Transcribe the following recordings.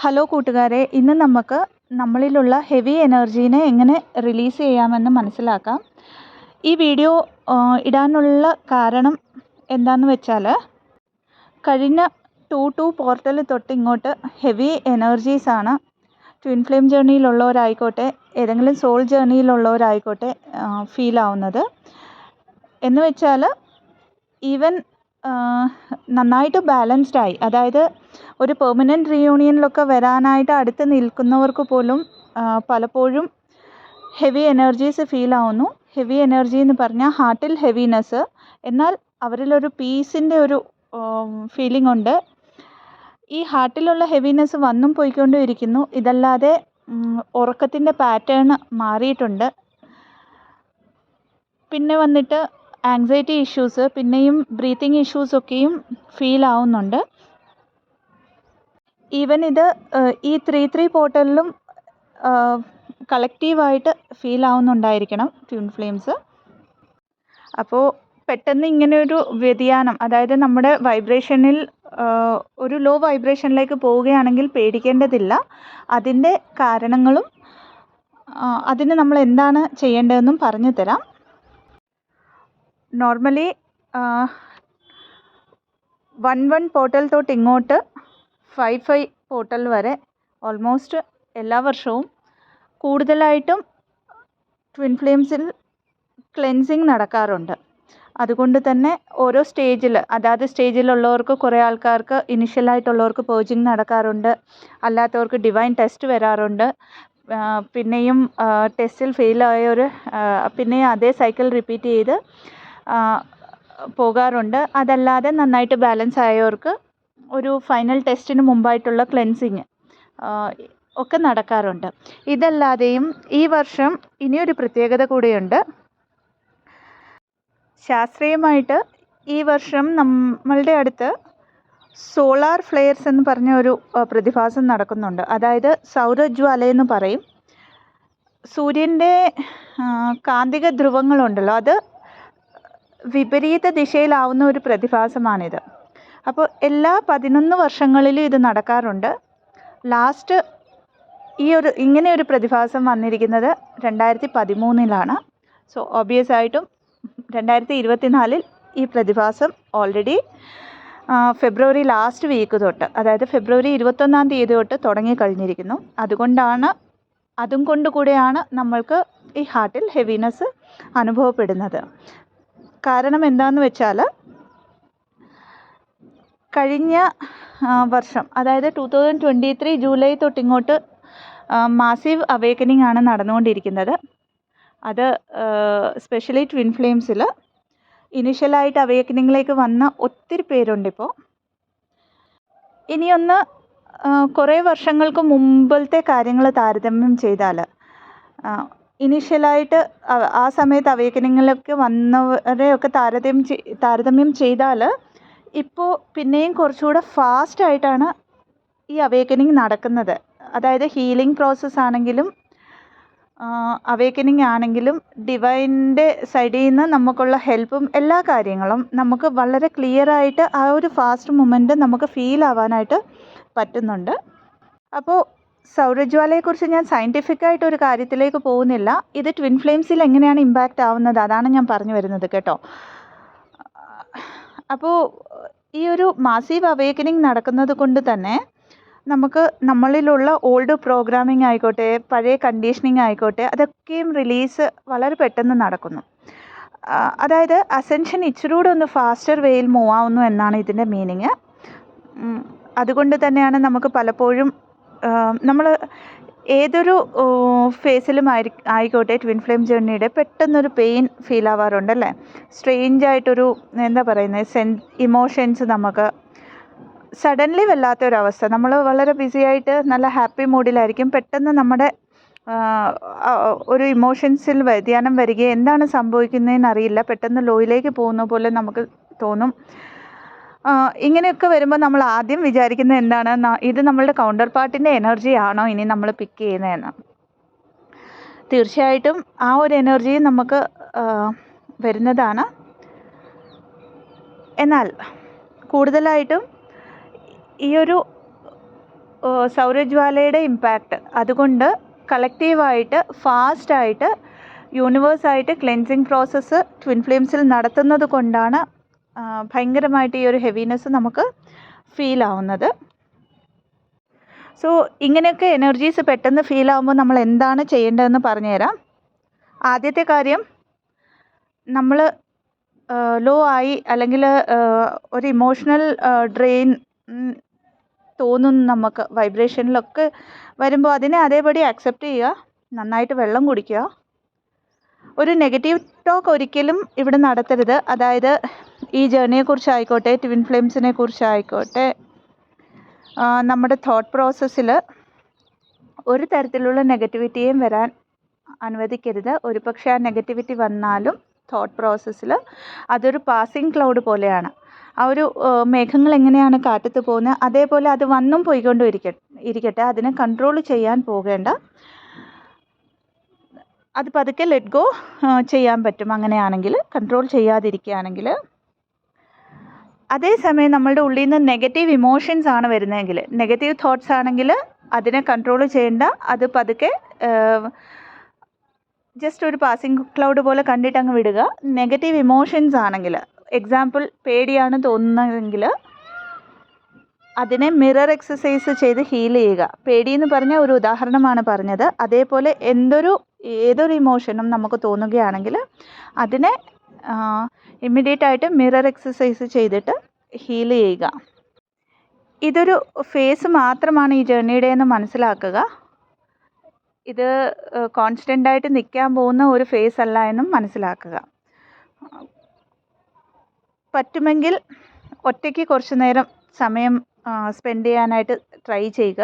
Hello കൂട്ടുകാരെ, ഇന്ന് നമുക്ക് നമ്മളിലുള്ള ഹെവി എനർജീനെ എങ്ങനെ റിലീസ് ചെയ്യാമെന്ന് മനസ്സിലാക്കാം. ഈ വീഡിയോ ഇടാനുള്ള കാരണം എന്താണെന്ന് വെച്ചാൽ, കഴിഞ്ഞ 2 പോർട്ടൽ തൊട്ട് ഇങ്ങോട്ട് ഹെവി എനർജീസാണ് ട്വിൻ ഫ്ലെയിം ജേർണിയിലുള്ളവരായിക്കോട്ടെ, ഏതെങ്കിലും സോൾ ജേർണിയിലുള്ളവരായിക്കോട്ടെ ഫീൽ ആവുന്നത്. എന്ന് വെച്ചാൽ ഈവൻ നന്നായിട്ട് ബാലൻസ്ഡായി, അതായത് ഒരു പെർമനൻറ്റ് റീയൂണിയനിലൊക്കെ വരാനായിട്ട് അടുത്ത് നിൽക്കുന്നവർക്ക് പോലും പലപ്പോഴും ഹെവി എനർജീസ് ഫീൽ ആവുന്നു. ഹെവി എനർജി എന്ന് പറഞ്ഞാൽ ഹാർട്ടിൽ ഹെവിനെസ്, എന്നാൽ അവരിലൊരു പീസിൻ്റെ ഒരു ഫീലിംഗ് ഉണ്ട്. ഈ ഹാർട്ടിലുള്ള ഹെവിനെസ് വന്നും പോയിക്കൊണ്ടും ഇരിക്കുന്നു. ഇതല്ലാതെ ഉറക്കത്തിൻ്റെ പാറ്റേൺ മാറിയിട്ടുണ്ട്. പിന്നെ വന്നിട്ട് ആങ്സൈറ്റി ഇഷ്യൂസ്, പിന്നെയും ബ്രീത്തിങ് ഇഷ്യൂസൊക്കെയും ഫീൽ ആവുന്നുണ്ട്. ഈവൻ ഇത് ഈ 3 പോർട്ടലിലും കളക്റ്റീവായിട്ട് ഫീൽ ആവുന്നുണ്ടായിരിക്കണം ട്വിൻ ഫ്ലെയിംസ്. അപ്പോൾ പെട്ടെന്ന് ഇങ്ങനെയൊരു വ്യതിയാനം, അതായത് നമ്മുടെ വൈബ്രേഷനിൽ ഒരു ലോ വൈബ്രേഷനിലേക്ക് പോവുകയാണെങ്കിൽ പേടിക്കേണ്ടതില്ല. അതിൻ്റെ കാരണങ്ങളും അതിന് നമ്മൾ എന്താണ് ചെയ്യേണ്ടതെന്നും പറഞ്ഞു തരാം. നോർമലി 1 പോർട്ടൽ തൊട്ട് ഇങ്ങോട്ട് 5 പോർട്ടൽ വരെ ഓൾമോസ്റ്റ് എല്ലാ വർഷവും കൂടുതലായിട്ടും ട്വിൻ ഫ്ലെയിംസിൽ ക്ലെൻസിങ് നടക്കാറുണ്ട്. അതുകൊണ്ട് തന്നെ ഓരോ സ്റ്റേജിൽ, അതാത് സ്റ്റേജിലുള്ളവർക്ക്, കുറേ ആൾക്കാർക്ക് ഇനിഷ്യലായിട്ടുള്ളവർക്ക് പേർജിങ് നടക്കാറുണ്ട്, അല്ലാത്തവർക്ക് ഡിവൈൻ ടെസ്റ്റ് വരാറുണ്ട്. പിന്നെയും ടെസ്റ്റിൽ ഫെയിലായവർ പിന്നെയും അതേ സൈക്കിൾ റിപ്പീറ്റ് ചെയ്ത് പോകാറുണ്ട്. അതല്ലാതെ നന്നായിട്ട് ബാലൻസ് ആയവർക്ക് ഒരു ഫൈനൽ ടെസ്റ്റിന് മുമ്പായിട്ടുള്ള ക്ലെൻസിങ് ഒക്കെ നടക്കാറുണ്ട്. ഇതല്ലാതെയും ഈ വർഷം ഇനിയൊരു പ്രത്യേകത കൂടിയുണ്ട്. ശാസ്ത്രീയമായിട്ട് ഈ വർഷം നമ്മളുടെ അടുത്ത് സോളാർ ഫ്ലെയർസ് എന്ന് പറഞ്ഞ ഒരു പ്രതിഭാസം നടക്കുന്നുണ്ട്. അതായത് സൗരജ്വാലയെന്ന് പറയും. സൂര്യൻ്റെ കാന്തിക ധ്രുവങ്ങളുണ്ടല്ലോ, അത് വിപരീത ദിശയിലാവുന്ന ഒരു പ്രതിഭാസമാണിത്. അപ്പോൾ എല്ലാ 11 വർഷങ്ങളിലും ഇത് നടക്കാറുണ്ട്. ലാസ്റ്റ് ഇങ്ങനെ ഒരു പ്രതിഭാസം വന്നിരിക്കുന്നത് 2013 സോ ഒബ്വിയസ് ആയിട്ടും 2024 ഈ പ്രതിഭാസം ഓൾറെഡി ഫെബ്രുവരി ലാസ്റ്റ് വീക്ക് തൊട്ട്, അതായത് ഫെബ്രുവരി 21 തൊട്ട് തുടങ്ങിക്കഴിഞ്ഞിരിക്കുന്നു. അതും കൊണ്ടുകൂടെയാണ് നമ്മൾക്ക് ഈ ഹാർട്ടിൽ ഹെവിനെസ് അനുഭവപ്പെടുന്നത്. കാരണം എന്താണെന്ന് വെച്ചാൽ, കഴിഞ്ഞ വർഷം, അതായത് 2023 ജൂലൈ തൊട്ട് ഇങ്ങോട്ട് മാസീവ് അവേക്കനിങ് ആണ് നടന്നുകൊണ്ടിരിക്കുന്നത്. അത് സ്പെഷ്യലി ട്വിൻ ഫ്ലെയിംസിൽ ഇനിഷ്യലായിട്ട് അവേക്കനിങ്ങിലേക്ക് വന്ന ഒത്തിരി പേരുണ്ടിപ്പോൾ. ഇനിയൊന്ന് കുറേ വർഷങ്ങൾക്ക് മുമ്പത്തെ കാര്യങ്ങൾ താരതമ്യം ചെയ്താൽ, ഇനീഷ്യലായിട്ട് ആ സമയത്ത് അവേക്കനിങ്ങിലൊക്കെ വന്നവരെയൊക്കെ താരതമ്യം ചെയ്താൽ ഇപ്പോൾ പിന്നെയും കുറച്ചുകൂടെ ഫാസ്റ്റായിട്ടാണ് ഈ അവേക്കനിങ് നടക്കുന്നത്. അതായത് ഹീലിംഗ് പ്രോസസ്സ് ആണെങ്കിലും അവേക്കനിങ് ആണെങ്കിലും ഡിവൈൻ്റെ സൈഡിൽ നിന്ന് നമുക്കുള്ള ഹെൽപ്പും എല്ലാ കാര്യങ്ങളും നമുക്ക് വളരെ ക്ലിയറായിട്ട് ആ ഒരു ഫാസ്റ്റ് മൊമെൻറ്റ് നമുക്ക് ഫീൽ ആവാനായിട്ട് പറ്റുന്നുണ്ട്. അപ്പോൾ സൗരജ്വാലയെക്കുറിച്ച് ഞാൻ സയൻറ്റിഫിക്കായിട്ടൊരു കാര്യത്തിലേക്ക് പോകുന്നില്ല. ഇത് ട്വിൻ ഫ്ലെയിംസിൽ എങ്ങനെയാണ് ഇമ്പാക്റ്റ് ആവുന്നത്, അതാണ് ഞാൻ പറഞ്ഞു വരുന്നത് കേട്ടോ. അപ്പോൾ ഈ ഒരു മാസീവ് അവേക്കനിങ് നടക്കുന്നത് കൊണ്ട് തന്നെ നമുക്ക് നമ്മളിലുള്ള ഓൾഡ് പ്രോഗ്രാമിംഗ് ആയിക്കോട്ടെ, പഴയ കണ്ടീഷനിങ് ആയിക്കോട്ടെ, അതൊക്കെയും റിലീസ് വളരെ പെട്ടെന്ന് നടക്കുന്നു. അതായത് അസെൻഷൻ ഇച്ചിരി കൂടെ ഒന്ന് ഫാസ്റ്റർ വേയിൽ മൂവ് ആവുന്നു എന്നാണ് ഇതിൻ്റെ മീനിങ്. അതുകൊണ്ട് തന്നെയാണ് നമുക്ക് പലപ്പോഴും നമ്മൾ ഏതൊരു ഫേസിലും ആയിക്കോട്ടെ ട്വിൻ ഫ്ലെയിം ജേർണിയുടെ പെട്ടെന്നൊരു പെയിൻ ഫീൽ ആവാറുണ്ടല്ലേ. സ്ട്രേഞ്ചായിട്ടൊരു എന്താ പറയുന്നത്, ഇമോഷൻസ് നമുക്ക് സഡൻലി വല്ലാത്തൊരവസ്ഥ. നമ്മൾ വളരെ ബിസി ആയിട്ട് നല്ല ഹാപ്പി മൂഡിലായിരിക്കും, പെട്ടെന്ന് നമ്മുടെ ഒരു ഇമോഷൻസിൽ വ്യതിയാനം വരികയും എന്താണ് സംഭവിക്കുന്നതെന്ന് അറിയില്ല, പെട്ടെന്ന് ലോയിലേക്ക് പോകുന്ന പോലെ നമുക്ക് തോന്നും. ഇങ്ങനെയൊക്കെ വരുമ്പോൾ നമ്മൾ ആദ്യം വിചാരിക്കുന്നത് എന്താണ്, ഇത് നമ്മളുടെ കൗണ്ടർ പാർട്ടിൻ്റെ എനർജി ആണോ ഇനി നമ്മൾ പിക്ക് ചെയ്യുന്നതെന്ന്. തീർച്ചയായിട്ടും ആ ഒരു എനർജി നമുക്ക് വരുന്നതാണ്. എന്നാൽ കൂടുതലായിട്ടും ഈ ഒരു സൗരജ്വാലയുടെ ഇമ്പാക്റ്റ് അതുകൊണ്ട് കളക്റ്റീവായിട്ട് ഫാസ്റ്റായിട്ട് യൂണിവേഴ്സായിട്ട് ക്ലെൻസിങ് പ്രോസസ്സ് ട്വിൻ ഫ്ലെയിംസിൽ നടത്തുന്നത് കൊണ്ടാണ് ഭയങ്കരമായിട്ട് ഈ ഒരു ഹെവിനെസ് നമുക്ക് ഫീൽ ആവുന്നത്. സോ ഇങ്ങനെയൊക്കെ എനർജീസ് പെട്ടെന്ന് ഫീൽ ആകുമ്പോൾ നമ്മൾ എന്താണ് ചെയ്യേണ്ടതെന്ന് പറഞ്ഞുതരാം. ആദ്യത്തെ കാര്യം, നമ്മൾ ലോ ആയി അല്ലെങ്കിൽ ഒരു ഇമോഷണൽ ഡ്രെയിൻ തോന്നുന്നു നമുക്ക് വൈബ്രേഷനിലൊക്കെ വരുമ്പോൾ അതിനെ അതേപടി അക്സെപ്റ്റ് ചെയ്യുക. നന്നായിട്ട് വെള്ളം കുടിക്കുക. ഒരു നെഗറ്റീവ് ടോക്ക് ഒരിക്കലും ഇവിടെ നടത്തരുത്. അതായത് ഈ ജേർണിയെക്കുറിച്ചായിക്കോട്ടെ, ട്വിൻ ഫ്ലെയിംസിനെ കുറിച്ചായിക്കോട്ടെ, നമ്മുടെ തോട്ട് പ്രോസസ്സിൽ ഒരു തരത്തിലുള്ള നെഗറ്റിവിറ്റിയും വരാൻ അനുവദിക്കരുത്. ഒരു പക്ഷേ ആ നെഗറ്റിവിറ്റി വന്നാലും തോട്ട് പ്രോസസ്സിൽ അതൊരു പാസിങ് ക്ലൗഡ് പോലെയാണ്. ആ ഒരു മേഘങ്ങൾ എങ്ങനെയാണ് കാറ്റത്ത് പോകുന്നത്, അതേപോലെ അത് വന്നും പോയിക്കൊണ്ടും ഇരിക്കട്ടെ. അതിനെ കൺട്രോൾ ചെയ്യാൻ പോകേണ്ട. അത് പതുക്കെ ലെറ്റ് ഗോ ചെയ്യാൻ പറ്റും. അങ്ങനെയാണെങ്കിൽ, കൺട്രോൾ ചെയ്യാതിരിക്കുകയാണെങ്കിൽ. അതേസമയം നമ്മളുടെ ഉള്ളിൽ നിന്ന് നെഗറ്റീവ് ഇമോഷൻസ് ആണ് വരുന്നതെങ്കിൽ, നെഗറ്റീവ് തോട്ട്സ് ആണെങ്കിൽ അതിനെ കൺട്രോൾ ചെയ്യേണ്ട. അത് പതുക്കെ ജസ്റ്റ് ഒരു പാസിംഗ് ക്ലൗഡ് പോലെ കണ്ടിട്ട് അങ്ങ് വിടുക. നെഗറ്റീവ് ഇമോഷൻസ് ആണെങ്കിൽ, എക്സാമ്പിൾ പേടിയാണ് തോന്നുന്നതെങ്കിൽ അതിനെ മിറർ എക്സസൈസ് ചെയ്ത് ഹീൽ ചെയ്യുക. പേടി എന്ന് പറഞ്ഞ ഒരു ഉദാഹരണമാണ് പറഞ്ഞത്. അതേപോലെ ഏതൊരു ഇമോഷനും നമുക്ക് തോന്നുകയാണെങ്കിൽ അതിനെ ഇമ്മീഡിയറ്റ് ആയിട്ട് മിറർ എക്സസൈസ് ചെയ്തിട്ട് ഹീൽ ചെയ്യുക. ഇതൊരു ഫേസ് മാത്രമാണ് ഈ ജേർണിയുടെ എന്ന് മനസ്സിലാക്കുക. ഇത് കോൺസ്റ്റൻ്റായിട്ട് നിൽക്കാൻ പോകുന്ന ഒരു ഫേസ് അല്ല എന്നും മനസ്സിലാക്കുക. പറ്റുമെങ്കിൽ ഒറ്റയ്ക്ക് കുറച്ച് നേരം സമയം സ്പെൻഡ് ചെയ്യാനായിട്ട് ട്രൈ ചെയ്യുക.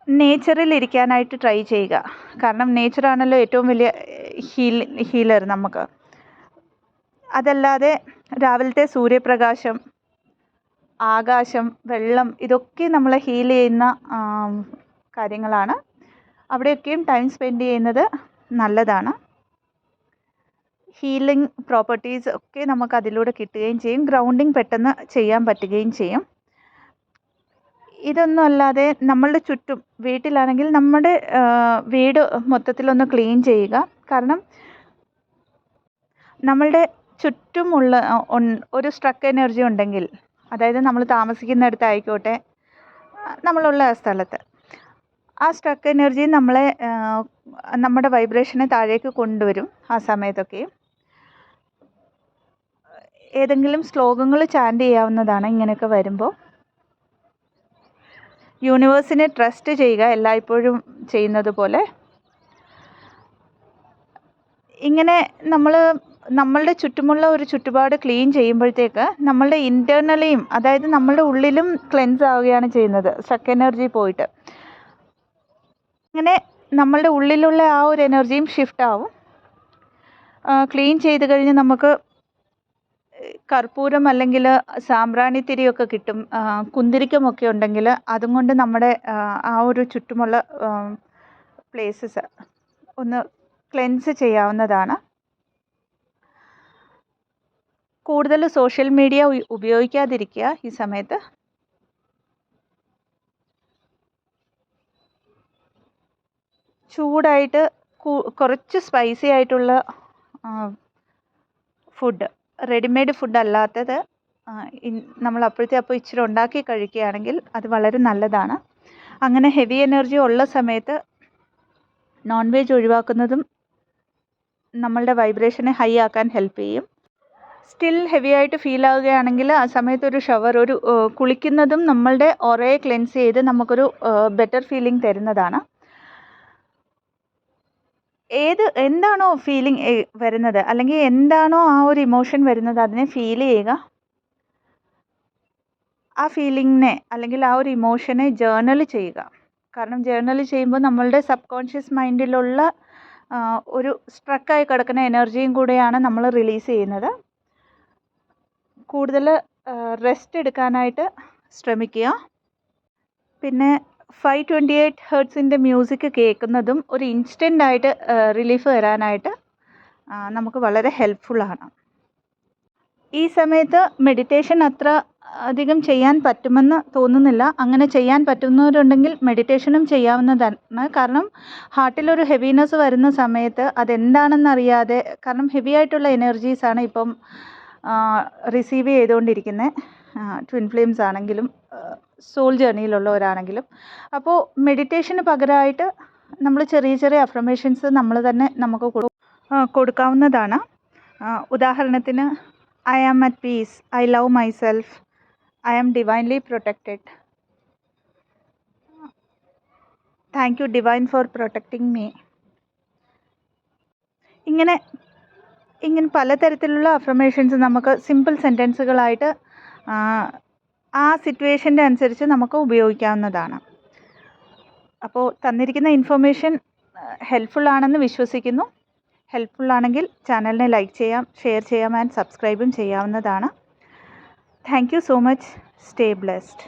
നേച്ചറിൽ ഇരിക്കാനായിട്ട് ട്രൈ ചെയ്യുക. കാരണം നേച്ചറാണല്ലോ ഏറ്റവും വലിയ ഹീലർ നമുക്ക്. അതല്ലാതെ രാവിലത്തെ സൂര്യപ്രകാശം, ആകാശം, വെള്ളം, ഇതൊക്കെ നമ്മളെ ഹീൽ ചെയ്യുന്ന കാര്യങ്ങളാണ്. അവിടെയൊക്കെയും ടൈം സ്പെൻഡ് ചെയ്യുന്നത് നല്ലതാണ്. ഹീലിംഗ് പ്രോപ്പർട്ടീസ് ഒക്കെ നമുക്ക് അതിലൂടെ കിട്ടുകയും ചെയ്യും. ഗ്രൗണ്ടിങ് പെട്ടെന്ന് ചെയ്യാൻ പറ്റുകയും ചെയ്യും. ഇതൊന്നും അല്ലാതെ നമ്മളുടെ ചുറ്റും, വീട്ടിലാണെങ്കിൽ നമ്മുടെ വീട് മൊത്തത്തിലൊന്ന് ക്ലീൻ ചെയ്യുക. കാരണം നമ്മളുടെ ചുറ്റുമുള്ള ഒരു സ്ട്രക്ക് എനർജി ഉണ്ടെങ്കിൽ, അതായത് നമ്മൾ താമസിക്കുന്നിടത്തായിക്കോട്ടെ, നമ്മളുള്ള സ്ഥലത്ത്, ആ സ്ട്രക്ക് എനർജി നമ്മുടെ വൈബ്രേഷനെ താഴേക്ക് കൊണ്ടുവരും. ആ സമയത്തൊക്കെ ഏതെങ്കിലും ശ്ലോകങ്ങൾ ചാൻറ്റ് ചെയ്യാവുന്നതാണ് ഇങ്ങനെയൊക്കെ വരുമ്പോൾ. യൂണിവേഴ്സിനെ ട്രസ്റ്റ് ചെയ്യുക, എല്ലായ്പ്പോഴും ചെയ്യുന്നത് പോലെ. ഇങ്ങനെ നമ്മളുടെ ചുറ്റുമുള്ള ഒരു ചുറ്റുപാട് ക്ലീൻ ചെയ്യുമ്പോഴത്തേക്ക് നമ്മളുടെ ഇൻറ്റേർണലിയും, അതായത് നമ്മളുടെ ഉള്ളിലും ക്ലെൻസ് ആവുകയാണ് ചെയ്യുന്നത്, സ്ട്രക്ക് എനർജി പോയിട്ട്. അങ്ങനെ നമ്മളുടെ ഉള്ളിലുള്ള ആ ഒരു എനർജിയും ഷിഫ്റ്റ് ആവും. ക്ലീൻ ചെയ്ത് കഴിഞ്ഞ് നമുക്ക് കർപ്പൂരം അല്ലെങ്കിൽ സാമ്പ്രാണിത്തിരിയൊക്കെ കിട്ടും. കുന്തിരിക്കമൊക്കെ ഉണ്ടെങ്കിൽ അതും കൊണ്ട് നമ്മുടെ ആ ഒരു ചുറ്റുമുള്ള പ്ലേസസ് ഒന്ന് ക്ലെൻസ് ചെയ്യാവുന്നതാണ്. കൂടുതൽ സോഷ്യൽ മീഡിയ ഉപയോഗിക്കാതിരിക്കുക ഈ സമയത്ത്. ചൂടായിട്ട് കുറച്ച് സ്പൈസി ആയിട്ടുള്ള ഫുഡ്, റെഡിമെയ്ഡ് ഫുഡ് അല്ലാത്തത് നമ്മൾ അപ്പോൾ ഇച്ചിരി ഉണ്ടാക്കി കഴിക്കുകയാണെങ്കിൽ അത് വളരെ നല്ലതാണ്. അങ്ങനെ ഹെവി എനർജി ഉള്ള സമയത്ത് നോൺ വെജ് ഒഴിവാക്കുന്നതും നമ്മളുടെ വൈബ്രേഷനെ ഹൈ ആക്കാൻ ഹെൽപ്പ് ചെയ്യും. സ്റ്റിൽ ഹെവി ആയിട്ട് ഫീൽ ആവുകയാണെങ്കിൽ ആ സമയത്ത് ഒരു ഷവർ, കുളിക്കുന്നതും നമ്മളുടെ ഓറയെ ക്ലെൻസ് ചെയ്ത് നമുക്കൊരു ബെറ്റർ ഫീലിംഗ് തരുന്നതാണ്. എന്താണോ ഫീലിംഗ് വരുന്നത്, അല്ലെങ്കിൽ എന്താണോ ആ ഒരു ഇമോഷൻ വരുന്നത്, അതിനെ ഫീൽ ചെയ്യുക. ആ ഫീലിങ്ങിനെ അല്ലെങ്കിൽ ആ ഒരു ഇമോഷനെ ജേർണൽ ചെയ്യുക. കാരണം ജേർണൽ ചെയ്യുമ്പോൾ നമ്മളുടെ സബ് കോൺഷ്യസ് മൈൻഡിലുള്ള ഒരു സ്ട്രക്കായി കിടക്കുന്ന എനർജിയും കൂടെയാണ് നമ്മൾ റിലീസ് ചെയ്യുന്നത്. കൂടുതൽ റെസ്റ്റ് എടുക്കാനായിട്ട് ശ്രമിക്കുക. പിന്നെ 528 ഹെർട്സിൻ്റെ മ്യൂസിക് കേൾക്കുന്നതും ഒരു ഇൻസ്റ്റൻ്റായിട്ട് റിലീഫ് തരാനായിട്ട് നമുക്ക് വളരെ ഹെൽപ്ഫുള്ളാണ്. ഈ സമയത്ത് മെഡിറ്റേഷൻ അത്ര അധികം ചെയ്യാൻ പറ്റുമെന്ന് തോന്നുന്നില്ല. അങ്ങനെ ചെയ്യാൻ പറ്റുന്നവരുണ്ടെങ്കിൽ മെഡിറ്റേഷനും ചെയ്യാവുന്നതാണ്. കാരണം ഹാർട്ടിലൊരു ഹെവിനെസ് വരുന്ന സമയത്ത് അതെന്താണെന്നറിയാതെ, കാരണം ഹെവി ആയിട്ടുള്ള എനർജീസാണ് ഇപ്പം റിസീവ് ചെയ്തുകൊണ്ടിരിക്കുന്നത്. ട്വിൻ ഫ്ലെയിംസ് ആണെങ്കിലും സോൾ ജേർണിയിലുള്ളവരാണെങ്കിലും. അപ്പോൾ മെഡിറ്റേഷന് പകരമായിട്ട് നമ്മൾ ചെറിയ ചെറിയ അഫർമേഷൻസ് നമ്മൾ തന്നെ നമുക്ക് കൊടുക്കാവുന്നതാണ്. ഉദാഹരണത്തിന്, I am at peace, I love myself, I am divinely protected, thank you divine for protecting me. ഇങ്ങനെ പലതരത്തിലുള്ള അഫർമേഷൻസ് നമുക്ക് സിമ്പിൾ സെൻറ്റൻസുകളായിട്ട് ആ സിറ്റുവേഷൻ്റെ അനുസരിച്ച് നമുക്ക് ഉപയോഗിക്കാവുന്നതാണ്. അപ്പോൾ തന്നിരിക്കുന്ന ഇൻഫർമേഷൻ ഹെൽപ്ഫുള്ളാണെന്ന് വിശ്വസിക്കുന്നു. ഹെൽപ്ഫുള്ളാണെങ്കിൽ ചാനലിനെ ലൈക്ക് ചെയ്യാം, ഷെയർ ചെയ്യാം ആൻഡ് സബ്സ്ക്രൈബും ചെയ്യാവുന്നതാണ്. Thank you so much. Stay blessed.